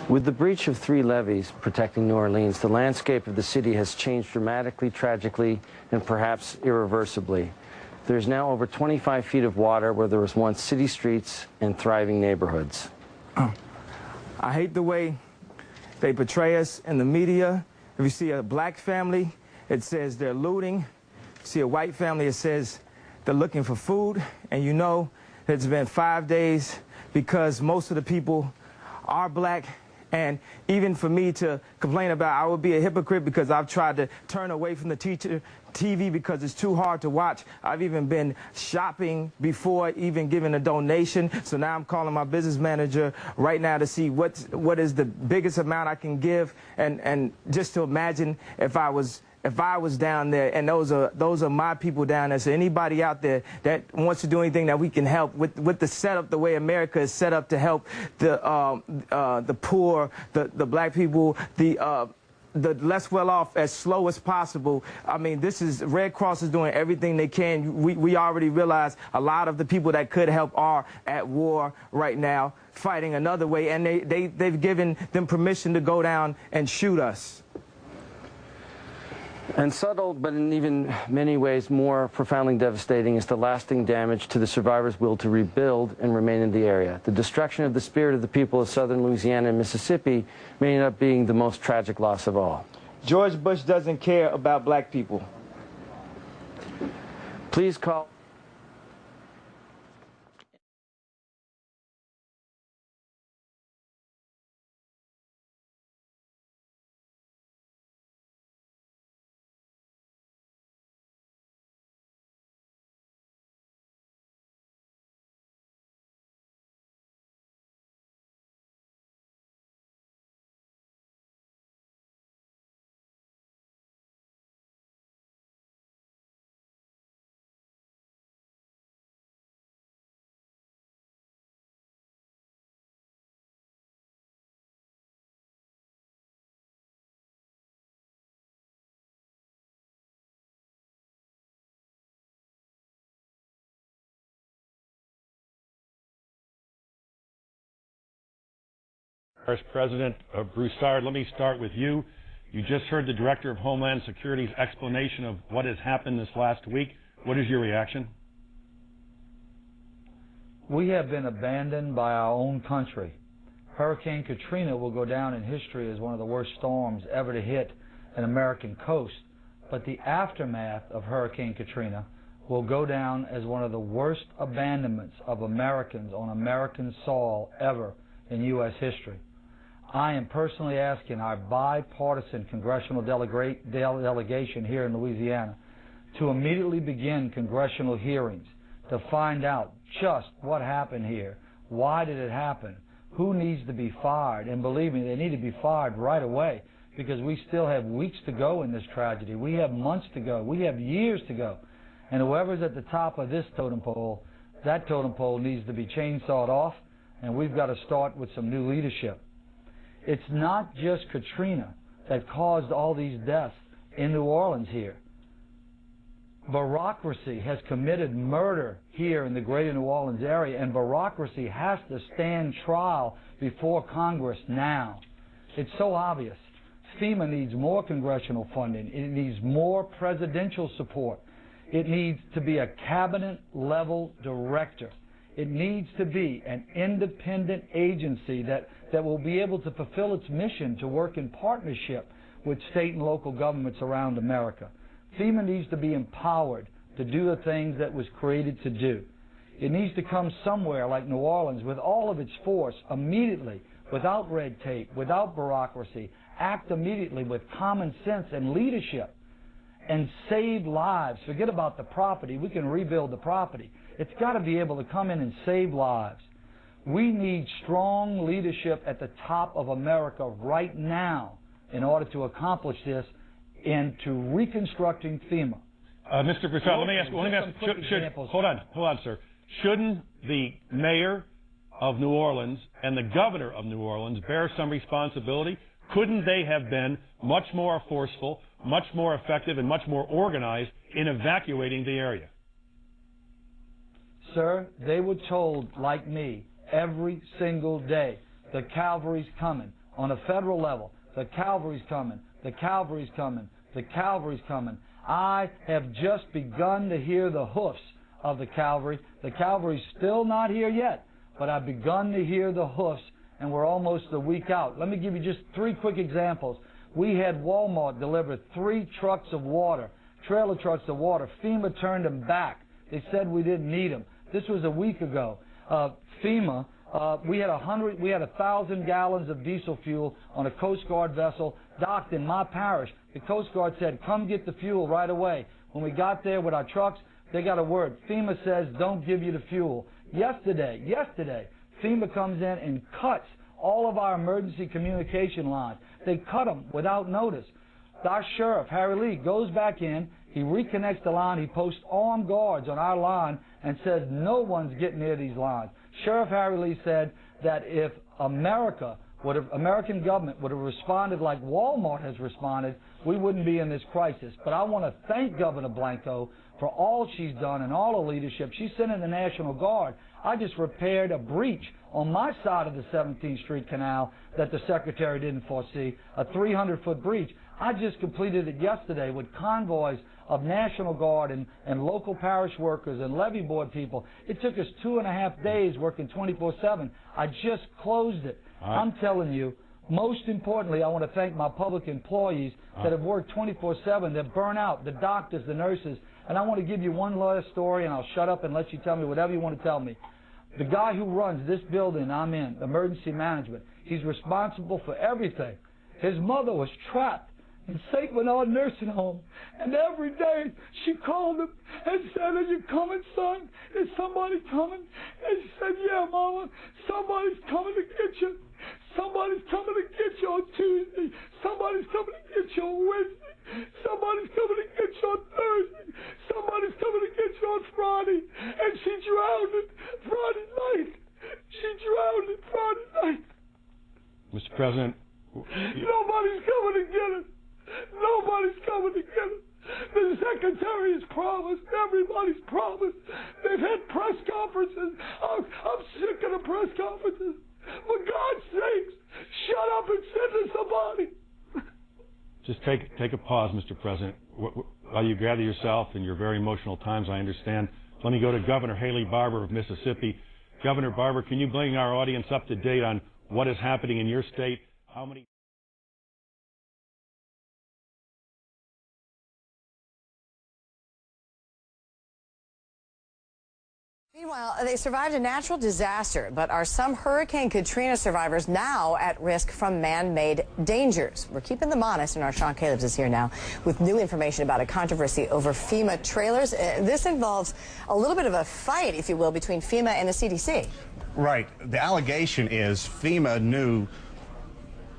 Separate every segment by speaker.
Speaker 1: With the breach of 3 levees protecting New Orleans, the landscape of the city has changed dramatically, tragically, and perhaps irreversibly. There's now over 25 feet of water where there was once city streets and thriving neighborhoods.
Speaker 2: I hate the way they portray us in the media. If you see a black family, it says they're looting. If you see a white family, it says they're looking for food. And you know it's been 5 days because most of the people are black. And even for me to complain about, I would be a hypocrite because I've tried to turn away from the TV because it's too hard to watch. I've even been shopping before even giving a donation. So now I'm calling my business manager right now to see what is the biggest amount I can give, and just to imagine if I was down there, and those are my people down there. So anybody out there that wants to do anything that we can help with the setup, the way America is set up to help the poor, the black people, the less well off as slow as possible. I mean, Red Cross is doing everything they can. We already realize a lot of the people that could help are at war right now, fighting another way, and they've given them permission to go down and shoot us.
Speaker 1: And subtle, but in even many ways more profoundly devastating, is the lasting damage to the survivors' will to rebuild and remain in the area. The destruction of the spirit of the people of southern Louisiana and Mississippi may end up being the most tragic loss of all.
Speaker 2: George Bush doesn't care about black people.
Speaker 1: Please call.
Speaker 3: Vice President Broussard, let me start with you. You just heard the Director of Homeland Security's explanation of what has happened this last week. What is your reaction?
Speaker 4: We have been abandoned by our own country. Hurricane Katrina will go down in history as one of the worst storms ever to hit an American coast, but the aftermath of Hurricane Katrina will go down as one of the worst abandonments of Americans on American soil ever in U.S. history. I am personally asking our bipartisan congressional delegation here in Louisiana to immediately begin congressional hearings to find out just what happened here, why did it happen, who needs to be fired, and believe me, they need to be fired right away because we still have weeks to go in this tragedy. We have months to go. We have years to go. And whoever's at the top of this totem pole, that totem pole needs to be chainsawed off, and we've got to start with some new leadership. It's not just Katrina that caused all these deaths in New Orleans here. Bureaucracy has committed murder here in the greater New Orleans area, and bureaucracy has to stand trial before Congress now. It's so obvious. FEMA needs more congressional funding. It needs more presidential support. It needs to be a cabinet-level director. It needs to be an independent agency that will be able to fulfill its mission to work in partnership with state and local governments around America. FEMA needs to be empowered to do the things that was created to do. It needs to come somewhere like New Orleans with all of its force immediately, without red tape, without bureaucracy, act immediately with common sense and leadership and save lives. Forget about the property. We can rebuild the property. It's got to be able to come in and save lives. We need strong leadership at the top of America right now in order to accomplish this and to reconstructing FEMA.
Speaker 3: Mr. Broussard, let me ask, hold on, sir. Shouldn't the mayor of New Orleans and the governor of New Orleans bear some responsibility? Couldn't they have been much more forceful, much more effective, and much more organized in evacuating the area?
Speaker 4: Sir, they were told, like me, every single day, the cavalry's coming. on a federal level, the cavalry's coming, the cavalry's coming, the cavalry's coming. I have just begun to hear the hoofs of the cavalry. The cavalry's still not here yet, but I've begun to hear the hoofs, and we're almost a week out. Let me give you just 3 quick examples. We had Walmart deliver 3 trucks of water, trailer trucks of water. FEMA turned them back. They said we didn't need them. This was a week ago. FEMA, we had 1,000 gallons of diesel fuel on a Coast Guard vessel docked in my parish. The Coast Guard said, come get the fuel right away. When we got there with our trucks, they got a word. FEMA says, don't give you the fuel. Yesterday, FEMA comes in and cuts all of our emergency communication lines. They cut them without notice. Our sheriff, Harry Lee, goes back in, he reconnects the line, he posts armed guards on our line and says no one's getting near these lines. Sheriff Harry Lee said that if American government would have responded like Walmart has responded, we wouldn't be in this crisis. But I want to thank Governor Blanco for all she's done and all her leadership. She sent in the National Guard. I just repaired a breach on my side of the 17th Street Canal that the Secretary didn't foresee, a 300-foot breach. I just completed it yesterday with convoys of National Guard and local parish workers and levee board people. It took us 2.5 days working 24/7. I just closed it. I'm telling you, most importantly, I want to thank my public employees that have worked 24/7, that burn out, the doctors, the nurses. And I want to give you one last story, and I'll shut up and let you tell me whatever you want to tell me. The guy who runs this building I'm in, emergency management, he's responsible for everything. His mother was trapped in St. Bernard nursing home, and every day she called him and said, are you coming, son? Is somebody coming? And he said, yeah, Mama, somebody's coming to get you. Somebody's coming to get you on Tuesday. Somebody's coming to get you on Wednesday. Somebody's coming to get you on Thursday. Somebody's coming to get you on Friday. And she drowned it Friday night. She drowned it Friday night.
Speaker 3: Mr. President.
Speaker 4: Nobody's coming to get it. Nobody's coming to get it. The Secretary has promised. Everybody's promised. They've had press conferences. I'm sick of the press conferences. For God's sakes, shut up and send us somebody.
Speaker 3: Just take a pause, Mr. President. While you gather yourself in your very emotional times, I understand. Let me go to Governor Haley Barbour of Mississippi. Governor Barbour, can you bring our audience up to date on what is happening in your state? How many...
Speaker 5: Meanwhile, they survived a natural disaster, but are some Hurricane Katrina survivors now at risk from man-made dangers? We're keeping them honest, and our Sean Calebs is here now with new information about a controversy over FEMA trailers. This involves a little bit of a fight, if you will, between FEMA and the CDC.
Speaker 6: Right. The allegation is FEMA knew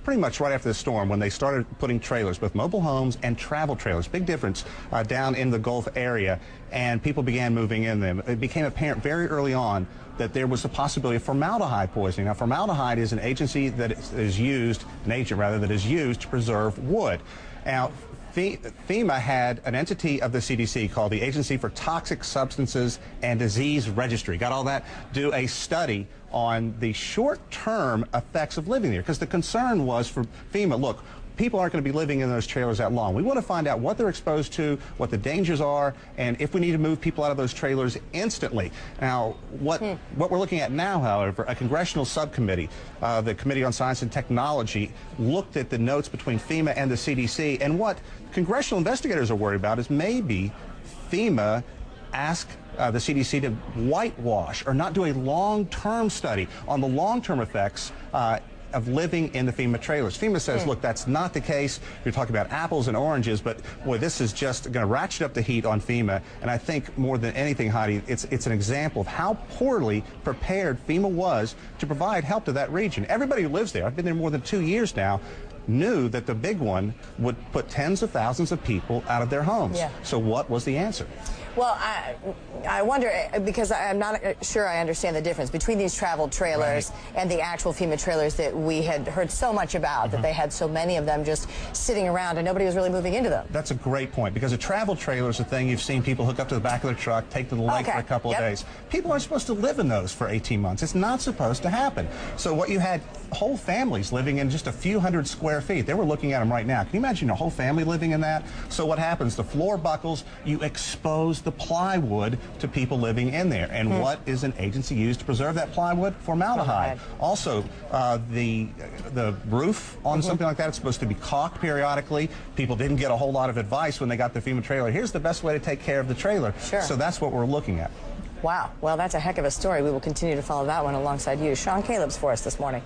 Speaker 6: pretty much right after the storm when they started putting trailers, both mobile homes and travel trailers, big difference, down in the Gulf area, and people began moving in them. It became apparent very early on that there was a possibility of formaldehyde poisoning. Now, formaldehyde is an agent that is used to preserve wood. Now, FEMA had an entity of the CDC called the Agency for Toxic Substances and Disease Registry. Got all that? Do a study on the short-term effects of living there, because the concern was for FEMA, look, people aren't going to be living in those trailers that long. We want to find out what they're exposed to, what the dangers are, and if we need to move people out of those trailers instantly. Now, what we're looking at now, however, a congressional subcommittee, the Committee on Science and Technology, looked at the notes between FEMA and the CDC, and what congressional investigators are worried about is maybe FEMA ask the CDC to whitewash or not do a long-term study on the long-term effects of living in the FEMA trailers. FEMA says, look, that's not the case. You're talking about apples and oranges, but boy, this is just going to ratchet up the heat on FEMA. And I think more than anything, Heidi, it's an example of how poorly prepared FEMA was to provide help to that region. Everybody who lives there, I've been there more than 2 years now, knew that the big one would put tens of thousands of people out of their homes. Yeah. So what was the answer?
Speaker 5: Well, I wonder, because I'm not sure I understand the difference between these travel trailers and the actual FEMA trailers that we had heard so much about, that they had so many of them just sitting around and nobody was really moving into them.
Speaker 6: That's a great point, because a travel trailer is a thing you've seen people hook up to the back of their truck, take to the lake for a couple of days. People aren't supposed to live in those for 18 months. It's not supposed to happen. So what you had, whole families living in just a few hundred square feet. They were looking at them right now. Can you imagine a whole family living in that? So what happens? The floor buckles, you expose the plywood to people living in there. And what is an agency used to preserve that plywood? Formaldehyde. Also, the roof on something like that, it's supposed to be caulked periodically. People didn't get a whole lot of advice when they got the FEMA trailer. Here's the best way to take care of the trailer. So that's what we're looking at.
Speaker 5: Wow. Well, that's a heck of a story. We will continue to follow that one alongside you. Sean Caleb's for us this morning.